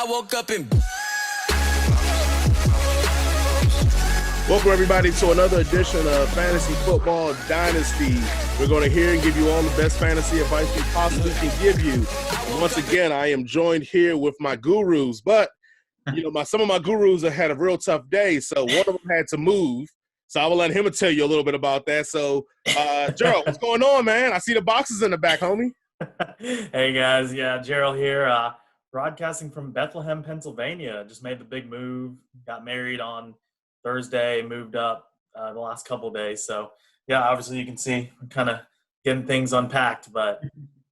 woke up and... Welcome, everybody, to another edition of Fantasy Football Dynasty. We're going to hear and give you all the best fantasy advice we possibly can give you. And once again, I am joined here with my gurus, but some of my gurus have had a real tough day, so one of them had to move. So I will let him tell you a little bit about that. So, Jerel, what's going on, man? I see the boxes in the back, homie. Hey, guys. Yeah, Jerel here, broadcasting from Bethlehem, Pennsylvania. Just made the big move, got married on Thursday, moved up the last couple of days. So, yeah, obviously you can see I'm kind of getting things unpacked, but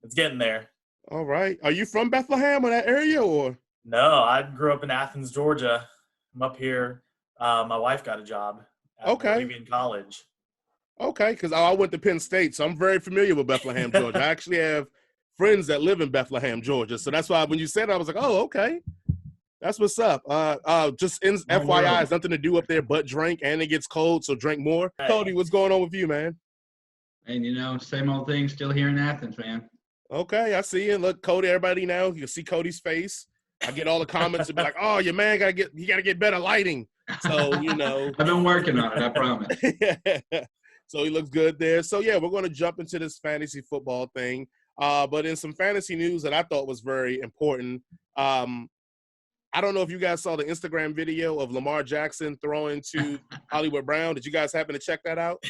it's getting there. All right. Are you from Bethlehem or that area, or? No, I grew up in Athens, Georgia. I'm up here. My wife got a job at Moravian College. Okay, because I went to Penn State, so I'm very familiar with Bethlehem, Georgia. I actually have friends that live in Bethlehem, Georgia. So that's why when you said it, I was like, oh, okay. That's what's up. Just FYI, it's nothing to do up there but drink, and it gets cold, so drink more. Hey. Cody, what's going on with you, man? And, same old thing, still here in Athens, man. Okay, I see you. Look, Cody, everybody now, you can see Cody's face. I get all the comments and be like, oh, your man got to get better lighting. So, I've been working on it, I promise. So he looks good there. So, yeah, we're going to jump into this fantasy football thing. But in some fantasy news that I thought was very important, I don't know if you guys saw the Instagram video of Lamar Jackson throwing to Hollywood Brown. Did you guys happen to check that out?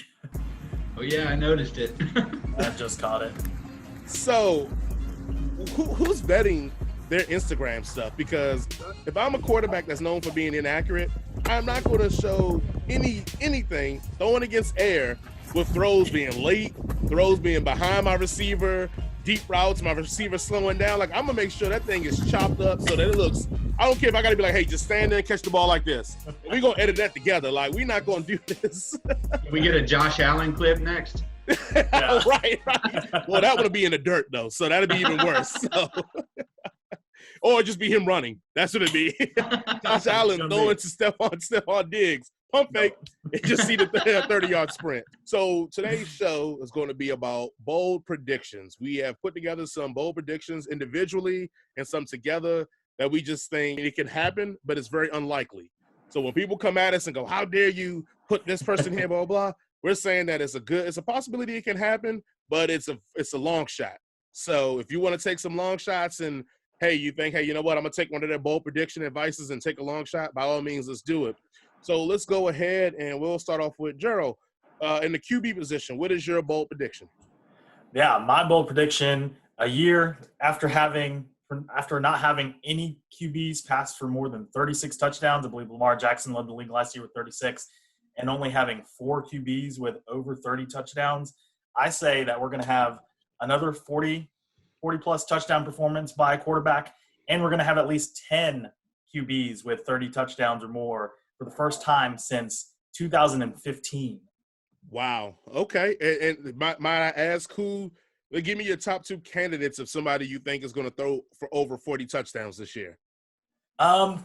Oh, yeah, I noticed it. I just caught it. So who's vetting their Instagram stuff? Because if I'm a quarterback that's known for being inaccurate, I'm not going to show anything throwing against air with throws being late, throws being behind my receiver, deep routes, my receiver slowing down. Like, I'm going to make sure that thing is chopped up so that it looks – I don't care if I got to be like, hey, just stand there and catch the ball like this. We're going to edit that together. Like, we're not going to do this. Can we get a Josh Allen clip next? Yeah. Right. Well, that would be in the dirt, though, so that would be even worse. So. Or just be him running. That's what it'd be. Josh Allen throwing to Stephon Diggs. Pump fake, and just see the 30-yard sprint. So today's show is going to be about bold predictions. We have put together some bold predictions individually and some together that we just think it can happen, but it's very unlikely. So when people come at us and go, how dare you put this person here, blah, blah, we're saying that it's a possibility it can happen, but it's a long shot. So if you want to take some long shots and, hey, you think, hey, you know what, I'm going to take one of their bold prediction advices and take a long shot, by all means, let's do it. So let's go ahead and we'll start off with Jerel. In the QB position, what is your bold prediction? Yeah, my bold prediction, a year after not having any QBs pass for more than 36 touchdowns, I believe Lamar Jackson led the league last year with 36, and only having 4 QBs with over 30 touchdowns, I say that we're going to have another 40-plus touchdown performance by a quarterback, and we're going to have at least 10 QBs with 30 touchdowns or more for the first time since 2015. Wow. Okay. And might I ask give me your top 2 candidates of somebody you think is going to throw for over 40 touchdowns this year? I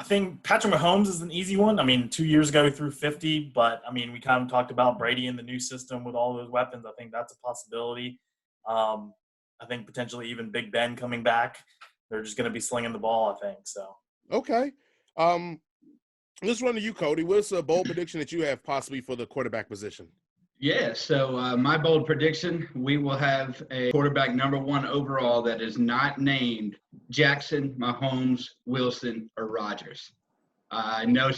think Patrick Mahomes is an easy one. I mean, 2 years ago he threw 50, but, I mean, we kind of talked about Brady in the new system with all those weapons. I think that's a possibility. I think potentially even Big Ben coming back. They're just going to be slinging the ball, I think. So. Okay. Let's run to you, Cody. What's a bold prediction that you have possibly for the quarterback position? Yeah, so my bold prediction, we will have a quarterback number 1 overall that is not named Jackson, Mahomes, Wilson, or Rodgers. I know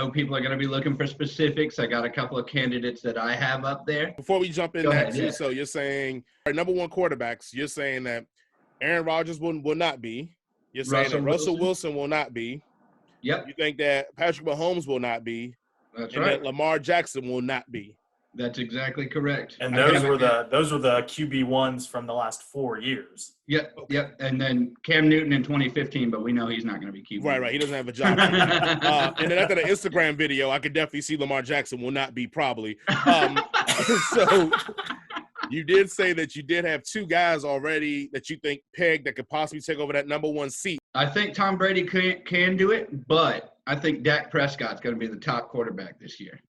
people are going to be looking for specifics. I got a couple of candidates that I have up there. Before we jump in that too, so you're saying number 1 quarterbacks, you're saying that Aaron Rodgers will not be. You're saying that Russell Wilson will not be. Yep. You think that Patrick Mahomes will not be. That's and right. that Lamar Jackson will not be. That's exactly correct. And those were the QB ones from the last 4 years. Yep, okay. Yep. And then Cam Newton in 2015, but we know he's not going to be QB. Right. He doesn't have a job. And then after the Instagram video, I could definitely see Lamar Jackson will not be probably. So you did say that you did have 2 guys already that you think pegged that could possibly take over that number 1 seat. I think Tom Brady can do it, but I think Dak Prescott's going to be the top quarterback this year.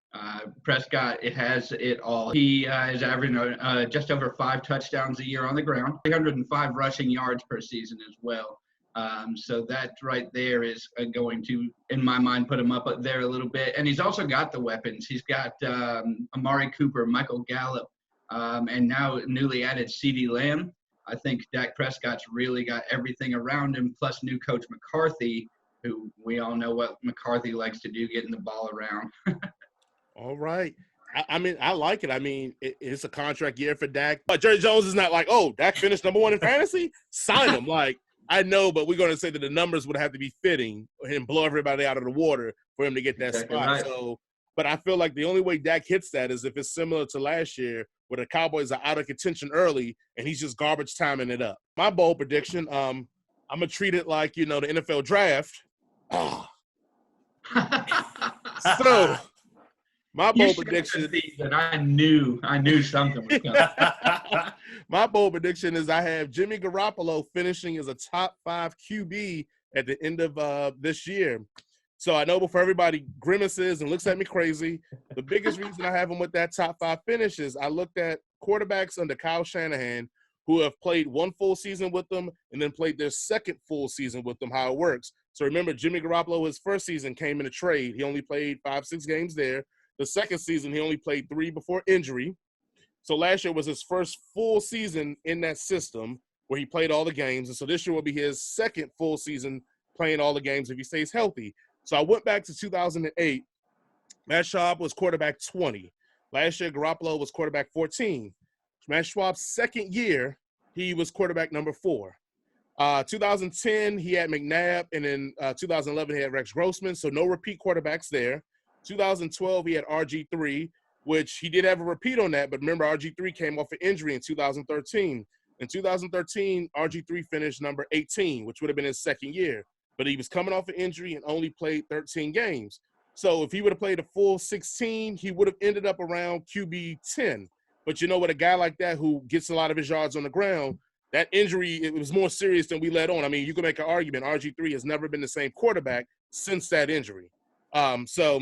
Prescott, it has it all. He is averaging just over 5 touchdowns a year on the ground, 305 rushing yards per season as well. So that right there is going to, in my mind, put him up there a little bit. And he's also got the weapons. He's got Amari Cooper, Michael Gallup, and now newly added CeeDee Lamb. I think Dak Prescott's really got everything around him, plus new coach McCarthy, who we all know what McCarthy likes to do, getting the ball around. All right. I mean, I like it. I mean, it's a contract year for Dak. But Jerry Jones is not like, oh, Dak finished number 1 in fantasy? Sign him. Like, I know, but we're going to say that the numbers would have to be fitting and blow everybody out of the water for him to get that Exactly spot. right. So, but I feel like the only way Dak hits that is if it's similar to last year where the Cowboys are out of contention early and he's just garbage timing it up. My bold prediction, I'm going to treat it like, the NFL draft. So, my bold prediction. And I knew something was coming. My bold prediction is I have Jimmy Garoppolo finishing as a top 5 QB at the end of this year. So I know before everybody grimaces and looks at me crazy, the biggest reason I have him with that top 5 finish is I looked at quarterbacks under Kyle Shanahan who have played 1 full season with them and then played their second full season with them, how it works. So remember, Jimmy Garoppolo, his first season came in a trade. He only played 5-6 games there. The second season, he only played 3 before injury. So last year was his first full season in that system where he played all the games. And so this year will be his second full season playing all the games if he stays healthy. So I went back to 2008. Matt Schaub was quarterback 20. Last year, Garoppolo was quarterback 14. Matt Schwab's second year, he was quarterback number 4. 2010, he had McNabb, and in 2011, he had Rex Grossman, so no repeat quarterbacks there. 2012, he had RG3, which he did have a repeat on that, but remember, RG3 came off an injury in 2013. In 2013, RG3 finished number 18, which would have been his second year, but he was coming off an injury and only played 13 games. So if he would have played a full 16, he would have ended up around QB 10. But with a guy like that who gets a lot of his yards on the ground, that injury, it was more serious than we let on. I mean, you can make an argument. RG3 has never been the same quarterback since that injury. So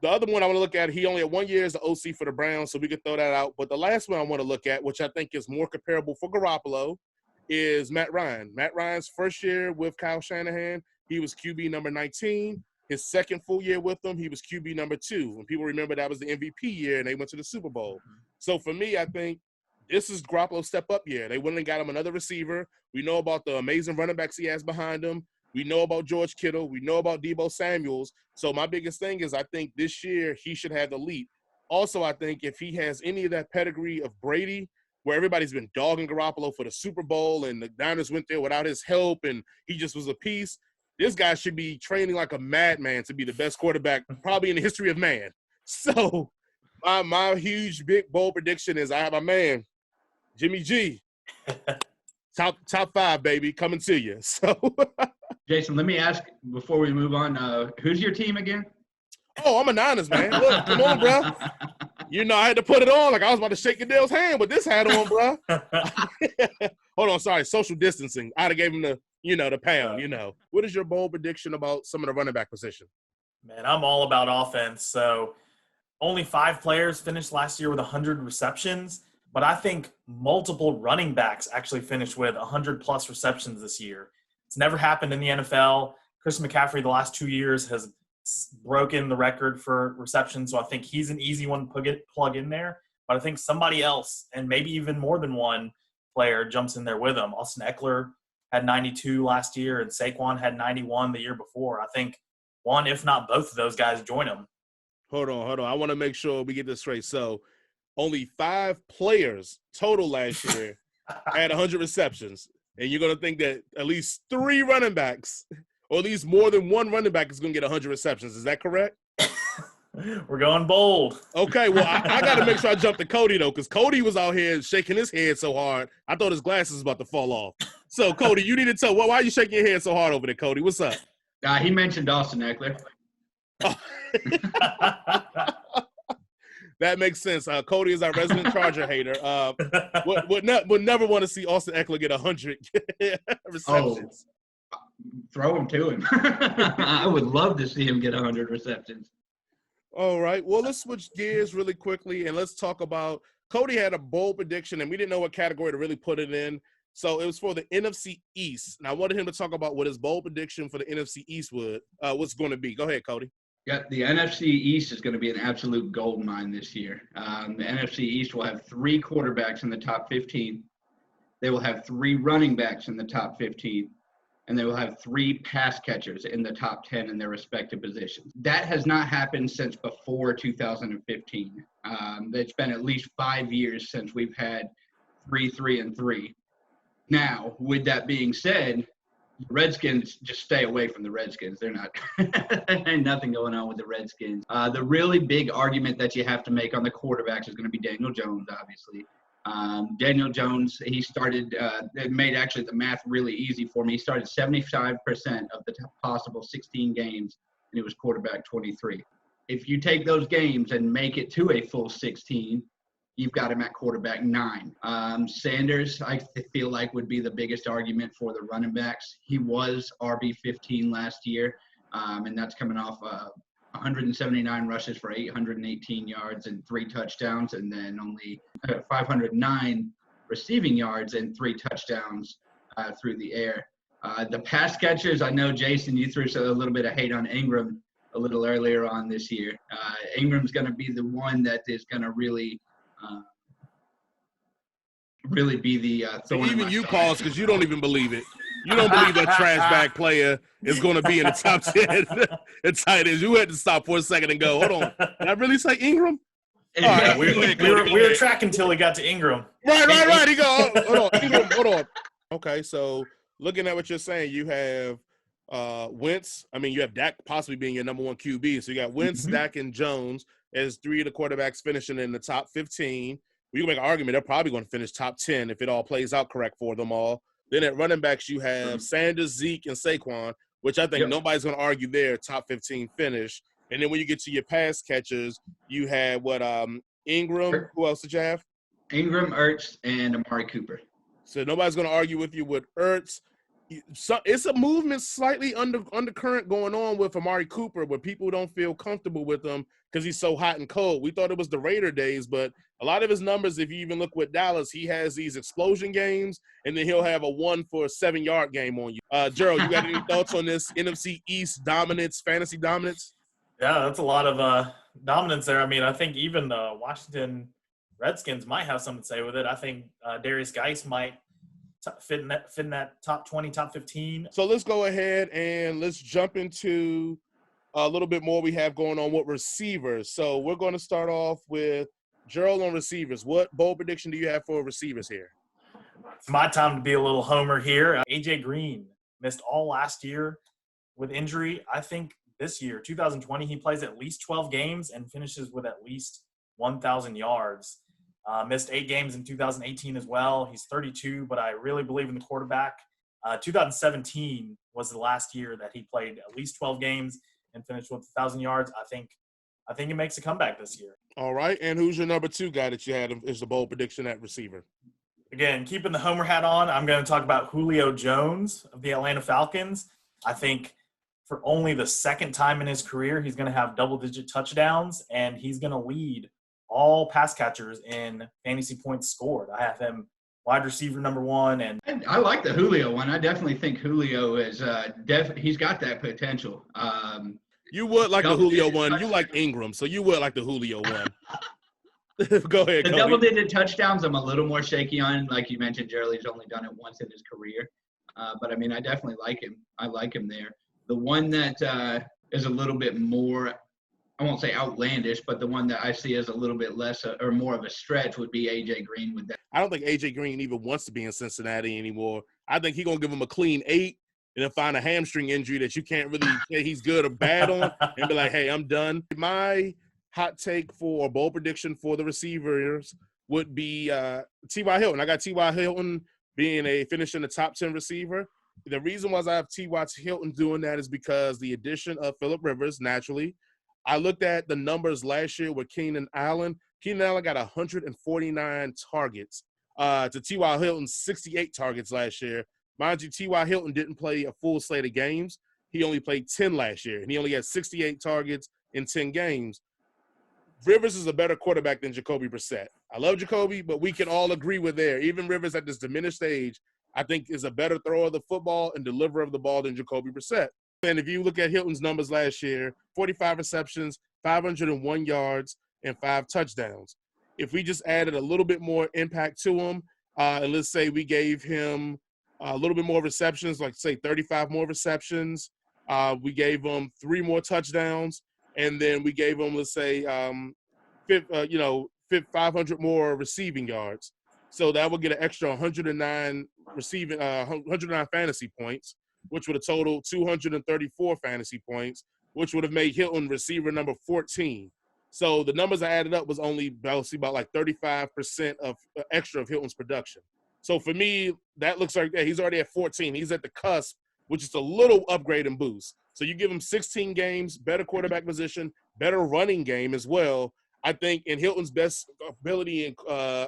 the other one I want to look at, he only had 1 year as the OC for the Browns, so we could throw that out. But the last one I want to look at, which I think is more comparable for Garoppolo, is Matt Ryan. Matt Ryan's first year with Kyle Shanahan, he was QB number 19. His second full year with them, he was QB number 2. And people remember that was the MVP year, and they went to the Super Bowl. So for me, I think this is Garoppolo's step-up year. They went and got him another receiver. We know about the amazing running backs he has behind him. We know about George Kittle. We know about Deebo Samuels. So my biggest thing is I think this year he should have the lead. Also, I think if he has any of that pedigree of Brady, where everybody's been dogging Garoppolo for the Super Bowl and the Niners went there without his help and he just was a piece, this guy should be training like a madman to be the best quarterback probably in the history of man. So my huge, big, bold prediction is I have my man, Jimmy G. Top 5, baby, coming to you. So, Jason, let me ask before we move on, who's your team again? Oh, I'm a Niners, man. Look, come on, bro. I had to put it on like I was about to shake Goodell's hand with this hat on, bro. Hold on, sorry, social distancing. I'd have gave him the pound, What is your bold prediction about some of the running back position? Man, I'm all about offense. So only 5 players finished last year with 100 receptions, but I think multiple running backs actually finished with 100-plus receptions this year. It's never happened in the NFL. Christian McCaffrey the last 2 years has broken the record for receptions, so I think he's an easy one to plug in there. But I think somebody else, and maybe even more than one player, jumps in there with him. Austin Eckler had 92 last year, and Saquon had 91 the year before. I think one, if not both of those guys, join him. Hold on. I want to make sure we get this straight. So only 5 players total last year had 100 receptions. And you're going to think that at least 3 running backs, or at least more than one running back, is going to get 100 receptions. Is that correct? We're going bold. Okay, well, I got to make sure I jump to Cody, though, because Cody was out here shaking his head so hard, I thought his glasses was about to fall off. So, Cody, you need to tell, why are you shaking your head so hard over there, Cody? What's up? He mentioned Austin Eckler. Oh. That makes sense. Cody is our resident Charger hater. Would never want to see Austin Eckler get 100 receptions. Oh, throw him to him. I would love to see him get 100 receptions. All right. Well, let's switch gears really quickly, and let's talk about Cody had a bold prediction, and we didn't know what category to really put it in. So it was for the NFC East. And I wanted him to talk about what his bold prediction for the NFC East was going to be. Go ahead, Cody. Yeah, the NFC East is going to be an absolute gold mine this year. The NFC East will have 3 quarterbacks in the top 15. They will have 3 running backs in the top 15. And they will have 3 pass catchers in the top 10 in their respective positions. That has not happened since before 2015. It's been at least 5 years since we've had 3-3-3. Now, with that being said, the Redskins, just stay away from the Redskins. They're not – ain't nothing going on with the Redskins. The really big argument that you have to make on the quarterbacks is going to be Daniel Jones, obviously. Daniel Jones, he started it made actually the math really easy for me. He started 75% of the possible 16 games, and he was quarterback 23. If you take those games and make it to a full 16, you've got him at quarterback 9. Sanders, I feel like, would be the biggest argument for the running backs. He was RB15 last year, and that's coming off 179 rushes for 818 yards and 3 touchdowns, and then only 509 receiving yards and 3 touchdowns through the air. The pass catchers, I know, Jason, you threw a little bit of hate on Ingram a little earlier on this year. Ingram's going to be the one that is going to really be the thorn in even my you side. pause because you don't even believe it. You don't believe that trash bag player is going to be in the top 10 at tight ends. You had to stop for a second and go, hold on. Did I really say Ingram? All right, we were tracking until we got to Ingram. Right. He go, hold on. Okay, so looking at what you're saying, you have Wentz. I mean, you have Dak possibly being your number 1 QB. So you got Wentz, Dak, and Jones as 3 of the quarterbacks finishing in the top 15. We can make an argument they're probably going to finish top 10 if it all plays out correct for them all. Then at running backs, you have Sanders, Zeke, and Saquon, which I think nobody's going to argue their top 15 finish. And then when you get to your pass catchers, you have Ingram. Who else did you have? Ingram, Ertz, and Amari Cooper. So nobody's going to argue with you with Ertz. So it's a movement slightly undercurrent going on with Amari Cooper where people don't feel comfortable with him because he's so hot and cold. We thought it was the Raider days, but a lot of his numbers, if you even look with Dallas, he has these explosion games, and then he'll have a 1-for-7-yard game on you. Jerel, you got any thoughts on this NFC East dominance, fantasy dominance? Yeah, that's a lot of dominance there. I mean, I think even the Washington Redskins might have something to say with it. I think Darius Geis might fit in that top 20, top 15. So let's go ahead and let's jump into a little bit more we have going on with receivers. So we're going to start off with Jerel on receivers. What bold prediction do you have for receivers here? It's my time to be a little homer here. AJ Green missed all last year with injury. I think this year, 2020, he plays at least 12 games and finishes with at least 1,000 yards. Missed 8 games in 2018 as well. He's 32, but I really believe in the quarterback. 2017 was the last year that he played at least 12 games and finished with 1,000 yards. I think he makes a comeback this year. All right, and who's your number 2 guy that you had as the bold prediction at receiver? Again, keeping the homer hat on, I'm going to talk about Julio Jones of the Atlanta Falcons. I think for only the second time in his career, he's going to have double-digit touchdowns, and he's going to lead all pass catchers in fantasy points scored. I have him wide receiver number 1. And I like the Julio one. I definitely think Julio is he's got that potential. You would like the Julio one. You like Ingram, so you would like the Julio one. Go ahead, The Cody. double-digit touchdowns I'm a little more shaky on. Like you mentioned, Jerel, he's only done it once in his career. But, I mean, I definitely like him. I like him there. The one that is a little bit more – I won't say outlandish, but the one that I see as a little bit less or more of a stretch would be AJ Green with that. I don't think AJ Green even wants to be in Cincinnati anymore. I think he's going to give him a clean 8 and then find a hamstring injury that you can't really say he's good or bad on and be like, hey, I'm done. My hot take for a bold prediction for the receivers would be T.Y. Hilton. I got T.Y. Hilton being finish in the top 10 receiver. The reason why I have T.Y. Hilton doing that is because the addition of Phillip Rivers, naturally. I looked at the numbers last year with Keenan Allen. Keenan Allen got 149 targets to T.Y. Hilton's 68 targets last year. Mind you, T.Y. Hilton didn't play a full slate of games. He only played 10 last year, and he only had 68 targets in 10 games. Rivers is a better quarterback than Jacoby Brissett. I love Jacoby, but we can all agree with there. Even Rivers at this diminished age I think is a better thrower of the football and deliverer of the ball than Jacoby Brissett. And if you look at Hilton's numbers last year, 45 receptions, 501 yards, and 5 touchdowns. If we just added a little bit more impact to him, and let's say we gave him a little bit more receptions, like say 35 more receptions, we gave him 3 more touchdowns, and then we gave him, let's say, 500 more receiving yards. So that would get an extra 109 109 fantasy points, which would have totaled 234 fantasy points, which would have made Hilton receiver number 14. So the numbers I added up was only about like 35% of extra of Hilton's production. So for me, that looks like he's already at 14. He's at the cusp, which is a little upgrade and boost. So you give him 16 games, better quarterback position, better running game as well. I think in Hilton's best ability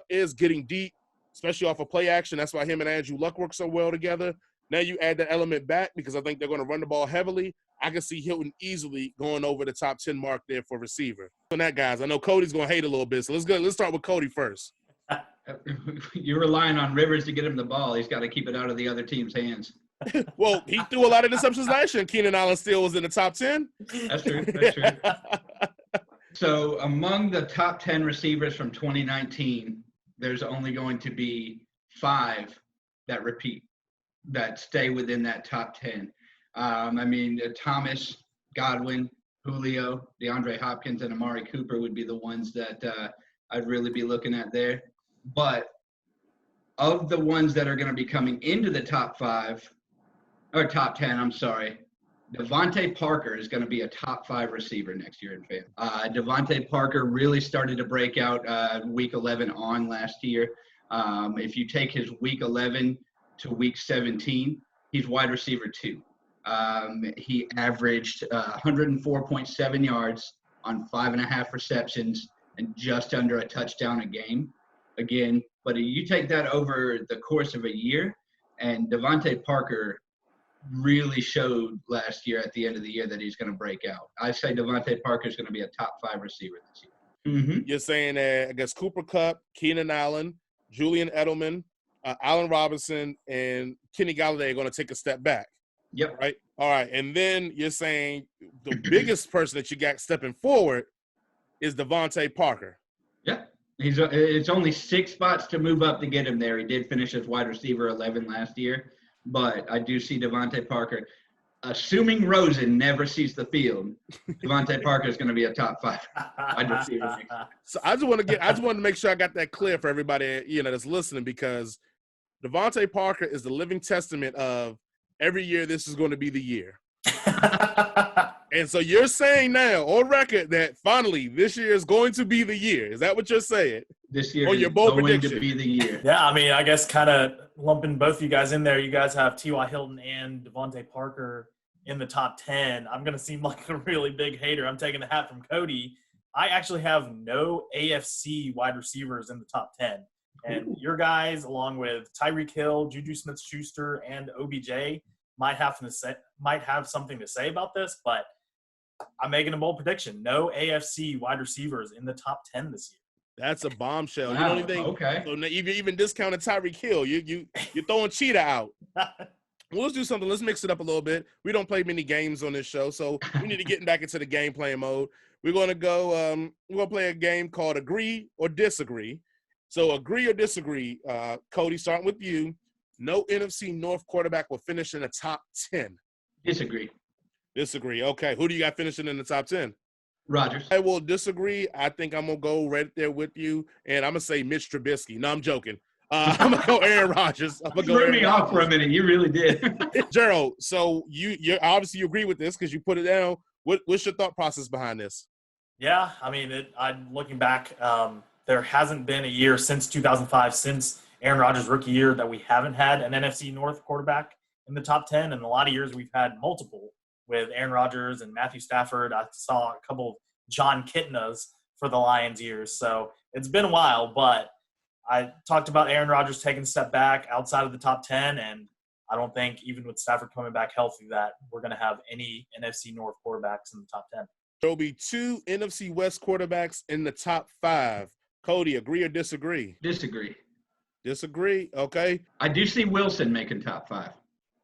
is getting deep, especially off of play action. That's why him and Andrew Luck work so well together. Now you add that element back because I think they're going to run the ball heavily. I can see Hilton easily going over the top 10 mark there for receiver. On that, guys, I know Cody's going to hate a little bit, so let's start with Cody first. You're relying on Rivers to get him the ball. He's got to keep it out of the other team's hands. Well, he threw a lot of interceptions last year, and Keenan Allen still was in the top 10. That's true. That's true. So among the top 10 receivers from 2019, there's only going to be 5 that repeat, that stay within that top 10. Thomas, Godwin, Julio, DeAndre Hopkins, and Amari Cooper would be the ones that I'd really be looking at there. But of the ones that are going to be coming into the top 10, Devontae Parker is going to be a top 5 receiver next year in fantasy. Devontae Parker really started to break out week 11 on last year. If you take his week 11 to week 17, he's wide receiver 2. He averaged 104.7 yards on 5.5 receptions and just under a touchdown a game. Again, but you take that over the course of a year, and Devontae Parker really showed last year at the end of the year that he's going to break out. I say Devontae Parker is going to be a top 5 receiver this year. Mm-hmm. You're saying that, I guess, Cooper Kupp, Keenan Allen, Julian Edelman, Allen Robinson, and Kenny Golladay are going to take a step back. Yep. Right? All right. And then you're saying the biggest person that you got stepping forward is Devontae Parker. Yeah. It's only 6 spots to move up to get him there. He did finish as wide receiver 11 last year. But I do see Devontae Parker, assuming Rosen never sees the field, Devontae Parker is going to be a top 5 wide receiver. So I just want to make sure I got that clear for everybody, that's listening, because Devontae Parker is the living testament of every year this is going to be the year. And so you're saying now on record that finally this year is going to be the year. Is that what you're saying? This year or your is bold going prediction? to be the year. Yeah, I guess kind of lumping both you guys in there. You guys have T.Y. Hilton and Devontae Parker in the top 10. I'm going to seem like a really big hater. I'm taking the hat from Cody. I actually have no AFC wide receivers in the top 10. And your guys, along with Tyreek Hill, Juju Smith-Schuster, and OBJ, might have something to say about this, but I'm making a bold prediction. No AFC wide receivers in the top 10 this year. That's a bombshell. Wow, You don't even okay. So even discounted Tyreek Hill. You're throwing Cheetah out. Well, let's do something. Let's mix it up a little bit. We don't play many games on this show, so we need to get back into the game playing mode. We're gonna go. We're gonna play a game called Agree or Disagree. So agree or disagree, Cody. Starting with you. No NFC North quarterback will finish in the top 10. Disagree. Disagree. Okay. Who do you got finishing in the top 10? Rodgers. I will disagree. I think I'm going to go right there with you, and I'm going to say Mitch Trubisky. No, I'm joking. I'm going to go Aaron Rodgers. You threw me off for a minute. You really did. Jerel, so you obviously you agree with this because you put it down. What's your thought process behind this? Yeah, I'm looking back. There hasn't been a year since 2005, since Aaron Rodgers' rookie year, that we haven't had an NFC North quarterback in the top 10. And a lot of years we've had multiple with Aaron Rodgers and Matthew Stafford. I saw a couple of John Kitnas for the Lions years. So it's been a while, but I talked about Aaron Rodgers taking a step back outside of the top 10, and I don't think even with Stafford coming back healthy that we're going to have any NFC North quarterbacks in the top 10. There will be 2 NFC West quarterbacks in the top 5. Cody, agree or disagree? Disagree. Disagree. Okay. I do see Wilson making top 5.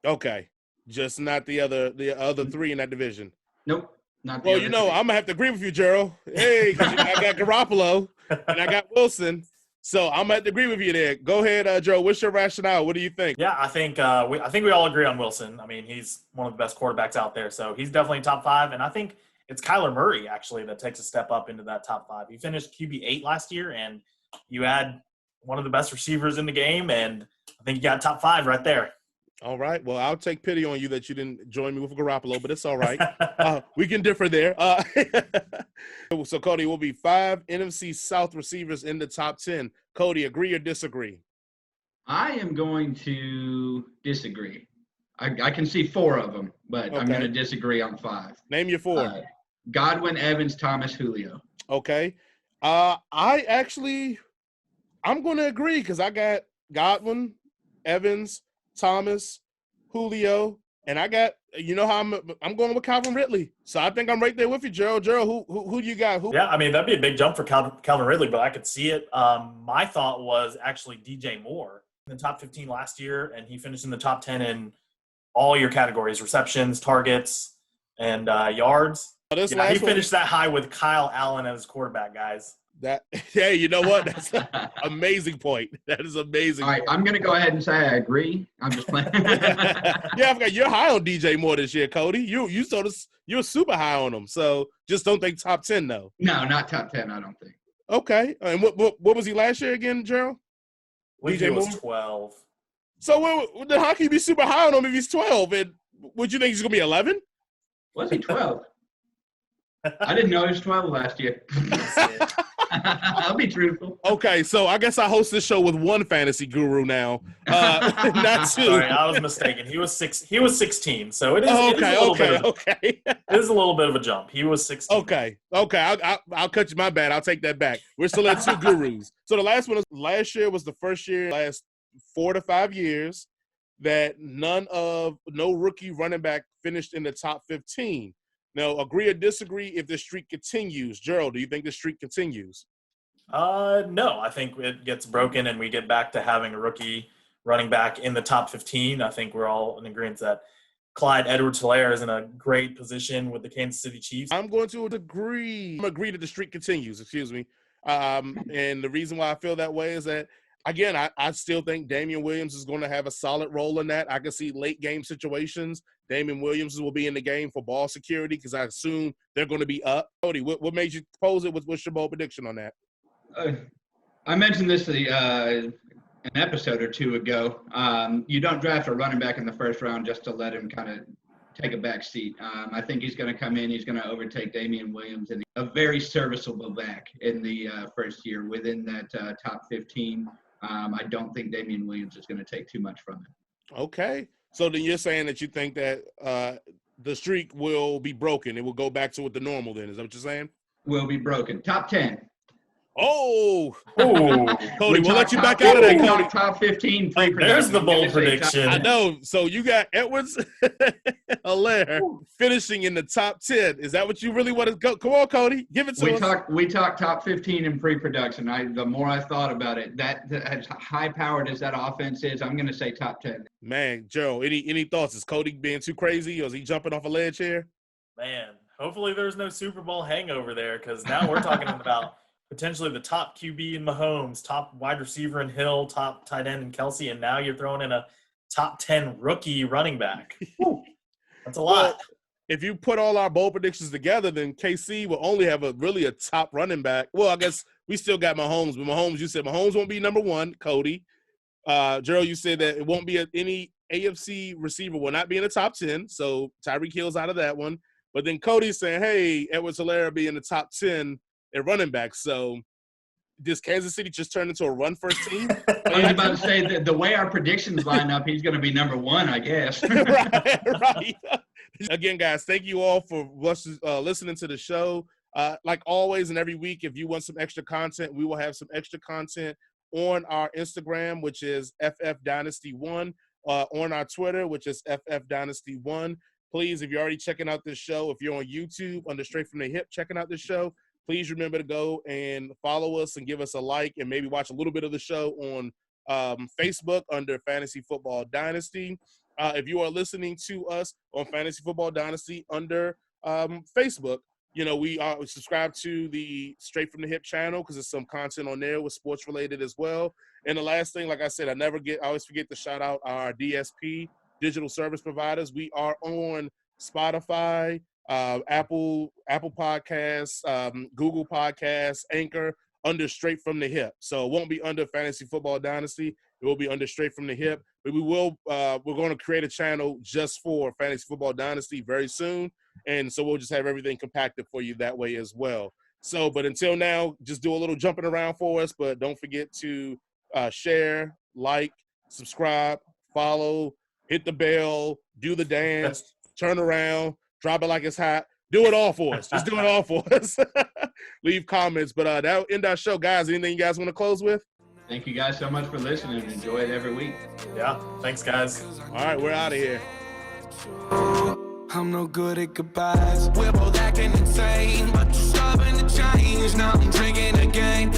Okay. Just not the other three in that division. Nope. Not the Well, other you know, three. I'm gonna have to agree with you, Jerel. Hey, 'cause I got Garoppolo and I got Wilson, so I'm gonna have to agree with you there. Go ahead, Jerel. What's your rationale? What do you think? Yeah, I think we all agree on Wilson. I mean, he's one of the best quarterbacks out there, so he's definitely top 5. And I think it's Kyler Murray actually that takes a step up into that top 5. He finished QB8 last year, and you add one of the best receivers in the game, and I think you got top 5 right there. All right. Well, I'll take pity on you that you didn't join me with Garoppolo, but it's all right. We can differ there. So, Cody, will be 5 NFC South receivers in the top 10. Cody, agree or disagree? I am going to disagree. I can see 4 of them, but I'm Okay. going to disagree on 5. Name your 4. Godwin, Evans, Thomas, Julio. Okay. I'm going to agree because I got Godwin, Evans, Thomas, Julio, and I got, you know how I'm going with Calvin Ridley. So I think I'm right there with you, Jerel. Jerel, who do you got? Who? Yeah, I mean, that'd be a big jump for Calvin Ridley, but I could see it. My thought was actually DJ Moore in the top 15 last year, and he finished in the top 10 in all your categories, receptions, targets, and yards. He Finished that high with Kyle Allen as quarterback, guys. Hey, you know what? That's an amazing point. That is amazing. All right, I'm going to go ahead and say I agree. I'm just playing. Yeah, I forgot you're high on DJ Moore this year, Cody. You told us you're super high on him. So just don't think top 10 though. No, not top 10. I don't think. Okay. And what was he last year again, Jerel? DJ was 12. So then how can you be super high on him if he's 12? And would you think he's gonna be 11? Was he 12? I didn't know he was 12 last year. I'll be truthful. Okay, so I guess I host this show with one fantasy guru now, not 2. Sorry, I was mistaken. He was 16, so it is. Okay. It is a little bit of a jump. He was 16. Okay. I'll cut you. My bad. I'll take that back. We're still at 2 gurus. So the last year was the first year, last 4 to 5 years, that no rookie running back finished in the top 15. Now, agree or disagree if the streak continues. Jerel, do you think the streak continues? No, I think it gets broken and we get back to having a rookie running back in the top 15. I think we're all in agreement that Clyde Edwards-Helaire is in a great position with the Kansas City Chiefs. I'm going to agree. I'm agree that the streak continues. Excuse me. And the reason why I feel that way is that, again, I still think Damian Williams is going to have a solid role in that. I can see late game situations. Damian Williams will be in the game for ball security because I assume they're going to be up. Cody, what made you pose it? What's your bold prediction on that? I mentioned this an episode or 2 ago. You don't draft a running back in the first round just to let him kind of take a back seat. I think he's going to come in. He's going to overtake Damian Williams and a very serviceable back in the first year within that top 15. I don't think Damian Williams is going to take too much from him. Okay. So then you're saying that you think that the streak will be broken. It will go back to what the normal then. Is that what you're saying? Will be broken. Top 10. Oh. Cody, we'll let you back out of that, Cody. Top 15 pre-production. There's the bold prediction. I know. So you got Edwards-Helaire finishing in the top 10. Is that what you really want to go? Come on, Cody. Give it to us. We talked top 15 in pre-production. The more I thought about it, that as high-powered as that offense is, I'm going to say top 10. Man, Joe, any thoughts? Is Cody being too crazy or is he jumping off a ledge here? Man, hopefully there's no Super Bowl hangover there because now we're talking about potentially the top QB in Mahomes, top wide receiver in Hill, top tight end in Kelsey, and now you're throwing in a top 10 rookie running back. That's a lot. Well, if you put all our bold predictions together, then KC will only have a top running back. Well, I guess we still got Mahomes, but Mahomes, you said Mahomes won't be number 1. Cody, Jerel, you said that it won't be any AFC receiver will not be in the top 10. So Tyreek Hill's out of that one. But then Cody's saying, hey, Edwards-Helaire will be in the top 10 at running back. So does Kansas City just turn into a run-first team? I was about to say that the way our predictions line up, he's going to be number 1, I guess. right. Again, guys, thank you all for listening to the show. Like always and every week, if you want some extra content, we will have some extra content on our Instagram, which is FF Dynasty 1, on our Twitter, which is FF Dynasty 1. Please, if you're already checking out this show, if you're on YouTube under Straight From The Hip checking out this show, please remember to go and follow us and give us a like and maybe watch a little bit of the show on Facebook under Fantasy Football Dynasty. If you are listening to us on Fantasy Football Dynasty under Facebook, we are subscribed to the Straight from the Hip channel because there's some content on there with sports related as well. And the last thing, like I said, I always forget to shout out our DSP, digital service providers. We are on Spotify, Apple Podcasts, Google Podcasts, Anchor, under Straight from the Hip. So it won't be under Fantasy Football Dynasty. It will be under Straight from the Hip. But we're going to create a channel just for Fantasy Football Dynasty very soon. And so we'll just have everything compacted for you that way as well. So, but until now, just do a little jumping around for us. But don't forget to share, like, subscribe, follow, hit the bell, do the dance, turn around, drop it like it's hot. Do it all for us. Just do it all for us. Leave comments. But that'll end our show. Guys, anything you guys want to close with? Thank you guys so much for listening. Enjoy it every week. Yeah. Thanks, guys. All right, we're out of here. I'm no good at goodbyes. We're both acting insane, but you're stubborn to change. Now I'm drinking again.